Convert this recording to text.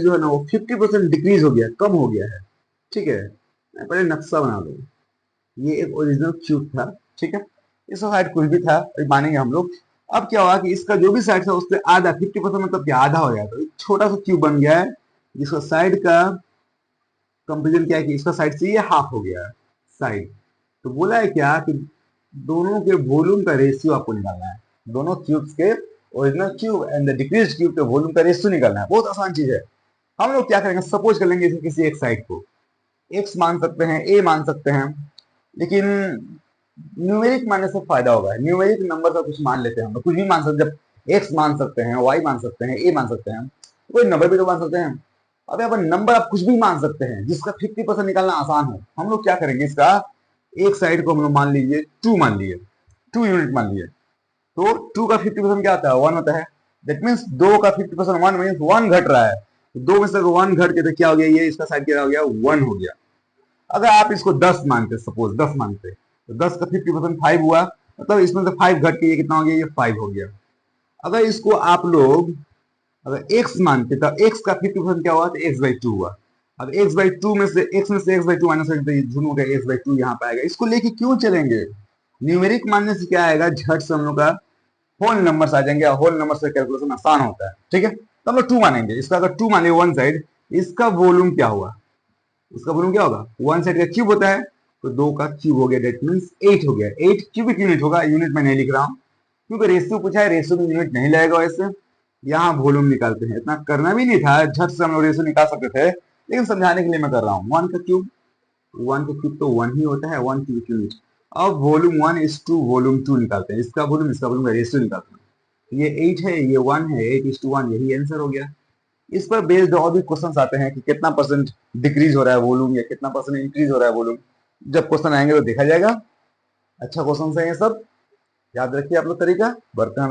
जो है ना वो 50% डिक्रीज हो गया, कम हो गया है। ठीक है, मैं पहले नक्शा बना दूं। ये एक ओरिजिनल क्यूब था, ठीक है, इसका हाइट कुछ भी था, मानेंगे हम लोग। अब क्या हुआ कि इसका जो भी साइड था उससे आधा, 50% मतलब क्या, आधा हो गया। तो एक छोटा सा क्यूब बन गया है जिसका साइड का कंपेरिजन क्या है कि इसका साइड से ये हाफ हो गया है साइड। तो बोला है क्या कि दोनों के वॉल्यूम का रेशियो आपको निकालना है, दोनों क्यूब्स के, original cube and the decrease cube के वॉल्यूम का रेशियो निकालना है। बहुत आसान चीज है। हम लोग क्या करेंगे, सपोज कर लेंगे किसी एक साइड को एक्स मान सकते हैं, ए मान सकते हैं, लेकिन न्यूमेरिक मानने से फायदा होगा। न्यूमेरिक नंबर का कुछ मान लेते हैं, हम लोग कुछ भी मान सकते हैं। जब एक्स मान सकते हैं, वाई मान सकते हैं, ए मान सकते हैं, कोई नंबर भी तो मान सकते हैं। अब यहाँ पर नंबर आप कुछ भी मान सकते हैं जिसका 50% निकालना आसान हो। हम लोग क्या करेंगे, इसका एक साइड को हम लोग मान लीजिए 2 मान लिए, 2 यूनिट मान लिए। तो 2 का 50% क्या होता है, 1 होता है। दैट मीन्स 2 का 50% 1 मीन्स 1 घट रहा है। तो 2 में से 1 घट के तो क्या हो गया, ये इसका साइड क्या हो गया, 1 हो गया। अगर आप इसको 10 मानते, सपोज 10 मानते, तो 10 का 50% 5 हुआ, मतलब इसमें से 5 घट के ये कितना हो गया, ये 5 हो गया। अगर इसको आप लोग अगर x मानते तो x का 50% क्या हुआ, तो x/2 हुआ। अब x/2 में से x/2 माइनस करेंगे तो ये झुनू का x/2 यहाँ पे आएगा। इसको लेके क्यों चलेंगे, न्यूमेरिक मानने से क्या आएगा, झट से हम लोग का होल नंबर्स आ जाएंगे। होल नंबर से कैलकुलेशन आसान होता है, ठीक है। तो हम लोग 2 मानेंगे। इसका अगर 2 माने वन साइड, इसका वॉल्यूम क्या हुआ, उसका वॉल्यूम क्या होगा, वन साइड का क्यूब होता है, तो 2 का क्यूब हो गया, दैट मीन्स 8 हो गया। 8 क्यूबिक यूनिट होगा, यूनिट में नहीं लिख रहा हूं क्योंकि रेशियो पूछा है, रेशियो में यूनिट नहीं लगेगा। वैसे यहाँ वॉल्यूम निकालते हैं, इतना करना भी नहीं था, झट से हम लोग रेशियो निकाल सकते थे, लेकिन समझाने के लिए मैं कर रहा हूँ। 1 का क्यूब तो 1 ही होता है, 1 क्यूबिक यूनिट। अब वॉल्यूम 1 इज टू वॉल्यूम 2 निकालते हैं, इसका वॉल्यूम का रेशियो निकालते हैं। ये 8 है, ये 1 है, 8 इज टू 1, यही आंसर हो गया। इस पर बेस्ड और भी क्वेश्चंस आते हैं कि कितना परसेंट डिक्रीज हो रहा है वॉल्यूम या कितना परसेंट इंक्रीज हो रहा है वॉल्यूम। जब क्वेश्चन आएंगे तो देखा जाएगा। अच्छा क्वेश्चन है ये सब, याद रखिए आप लोग तरीका, बर्तन